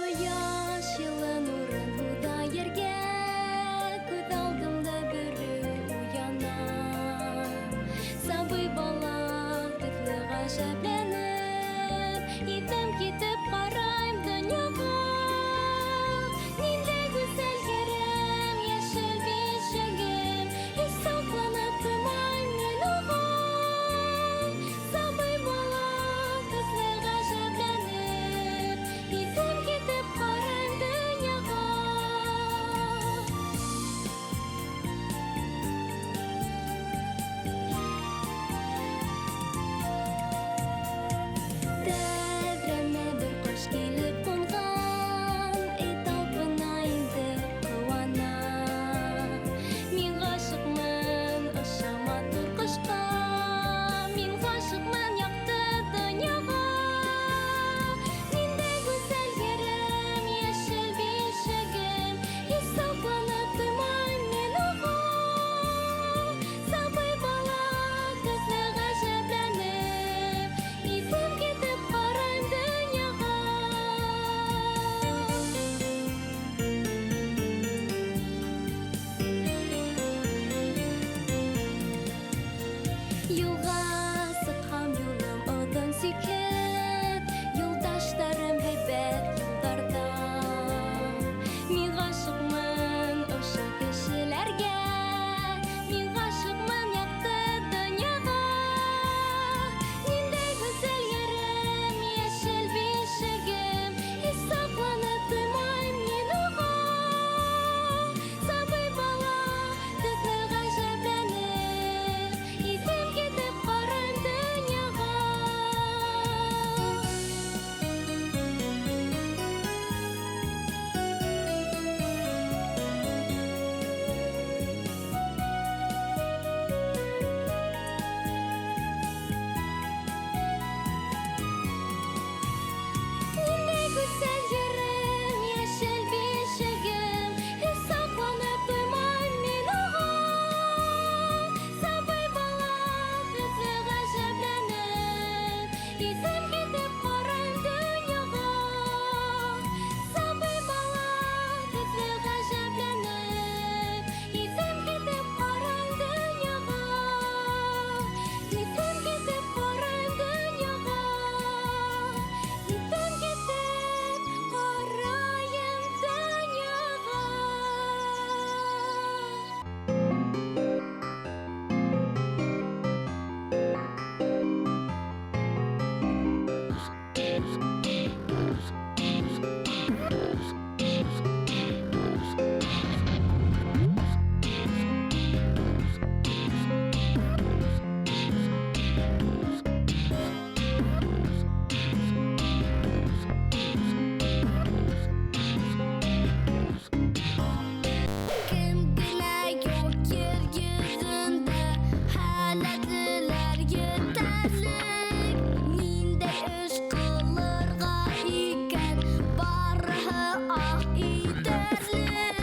Кояш йылы нурын һуҙа ергә, күҙ алдымда бере уяна. Сабый бала төҫлө ғәжәпләнеп, итәм китеп ҡарайым донъяға. Ниндәй гүзәл йәрем, йәшел бишегем, һис соҡланып тоймайым мин уға. Сабый бала төҫлө ғәжәпләнеп, итәм китеп ҡарайым донъяға. Тәҙрәмә бер ҡош килеп ҡунған, талпына инде ҡыуана. Мин ғашиҡмын ошо матур ҡошҡа, мин ғашиҡмын яҡты донъяға. Ниндәй гүзәл йәрем, йәшел бишегем, һис соҡланып тоймайым мин уға. Сабый бала төҫлө ғәжәпләнеп, итәм китеп ҡарайым донъяға. Юлға сыҡһам юлым оҙон сикһеҙ, юлдаштарым һәйбәт юлдарҙа. Мин ғашиҡмын ошо кешеләргә, мин ғашиҡмын яҡты донъяға. Ниндәй гүзәл йәрем, йәшел бишегем, һис соҡланып тоймайым мин уға. Сабый бала төҫлө ғәжәпләнеп, итәм китеп ҡарайым донъяға. Ниндәй гүзәл йәрем, йәшел бишегем, һис соҡланып тоймайым мин уға. Сабый бала төҫлө ғәжәпләнеп, итәм китеп ҡарайым донъяға. Сабый бала төҫлө ғәжәпләнеп, итәм китеп ҡарайым донъяға. Итәм китеп ҡарайым донъяға. Итәм китеп ҡарайым донъяға. Кем генә юк ер йөҙөндә, һәләтлеләр етәрлек. Ниндәй эш ҡылырға икән, барыһы аҡ итәрлек.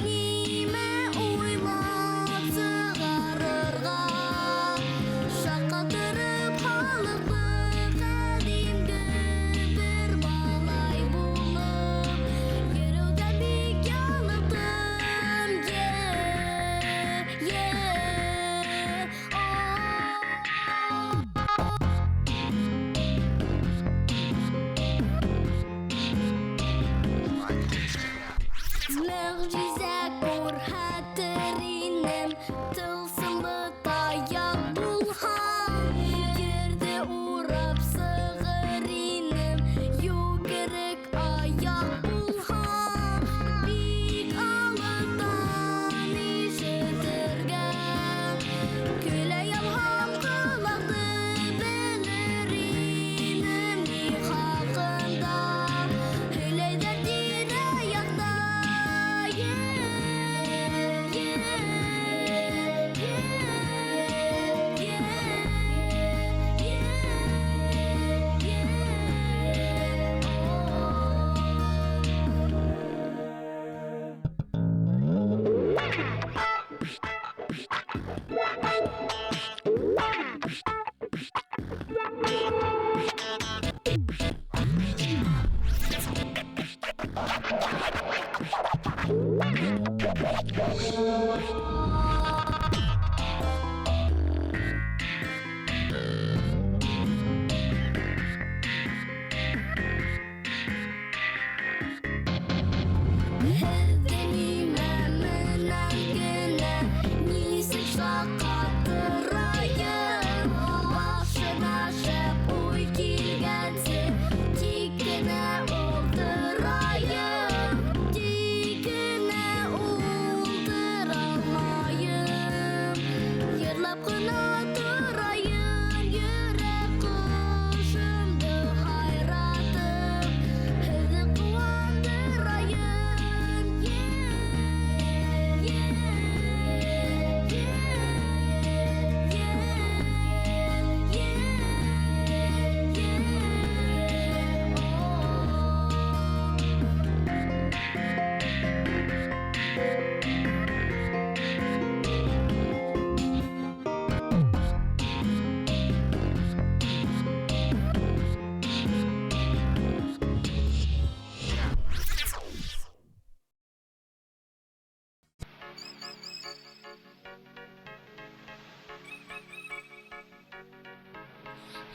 Нимә уйлап сығарырға, шаҡылтырып халыҡты ҡәҙимге бер малай булып. Йөрөүҙән бик ялыҡтым, Мөғжизә күрһәтер инем, тылсымлы таяҡ булһам. Ерҙе урап сығыр инем, йүгерек аяҡ булһам. Бик алыҫтан ишетергә, көлә ялһам ҡолаҡты белер инем ни хаҡында. Һөйләйҙәр тирә-яҡта,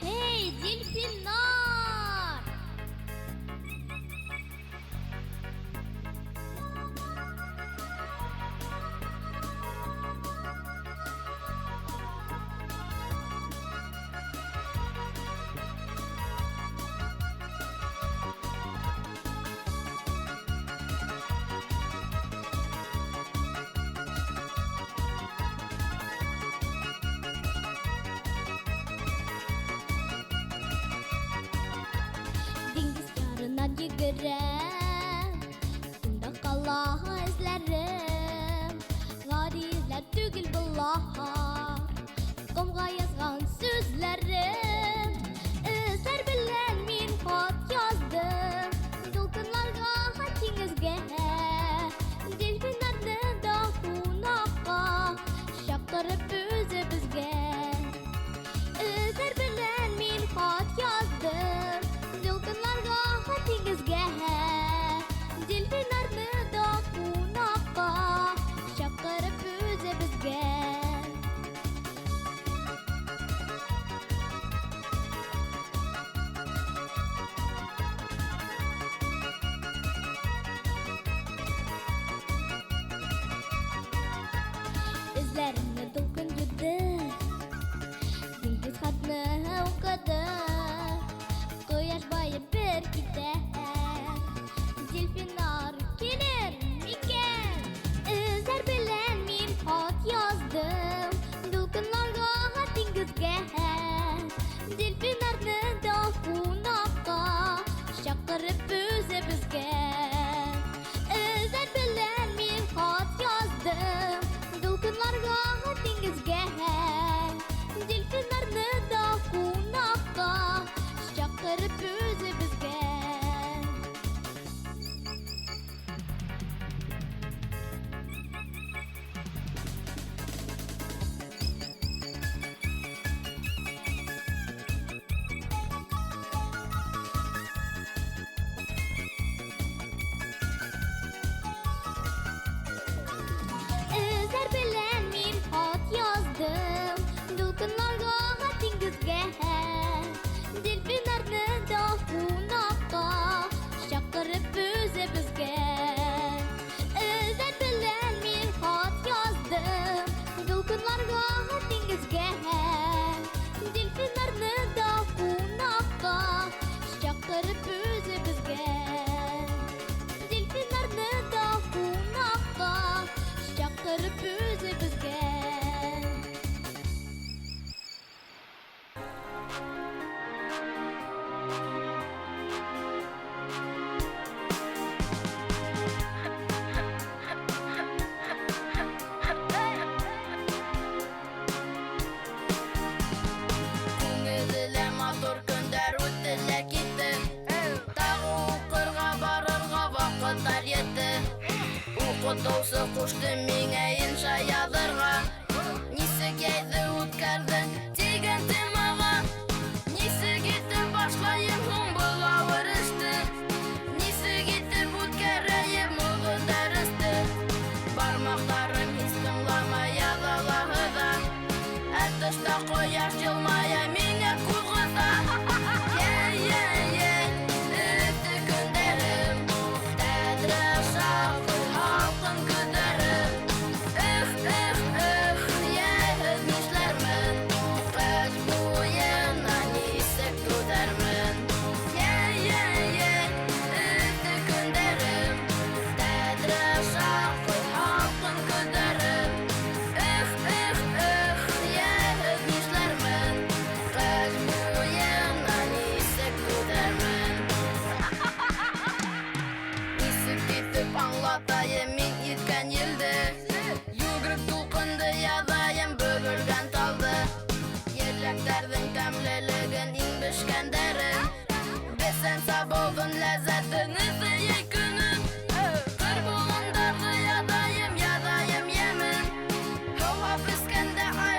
Hey Dilpinar! Dengiz yarından yügürem, sunda kala izlerim. Garizler tügül bulahar, komga yazgan sözlerim. Izler bilen min hat yazdım, dolkınlarga hatingizge. Dilpinarni da kunaqa, şaptırıp özü bizge. Izler bilen min hat yazdım, dolkınlarga hatingizge. Dilpinarni da kunaqa, şaptırıp özü bizge. İzlerimni dolkun yudu, dengiz hatni okudu. Quyosh boyi bir ketar, Dilpinar kelir mikan? Izlar bilan men xat yozdim, dolqinlarga hatingizga. Dilpinarni da kunaqa, chaqirib o'zi bizga. Izlar bilan men xat yozdim, dolqinlarga hatingizga. Dilpinarni da kunaqa, chaqirib o'zi bizga. Izlar bilan men xat yozdim, dolqinlarga hatingizga. Dilpinarni da kunaqa, chaqirib o'zi bizga. Izlar bilan men xat yozdim, dolqinlarga hatingizga. Dilpinarni da kunaqa, chaqirib o'zi bizga. Dilpinarni da kunaqa, chaqirib o'zi bizga. Күңелле матур көндәр үттеләр китте. Тагы укырга барырга вакытлар йетте. Укытучы кушты миңа инша язырга. Пескәндә ай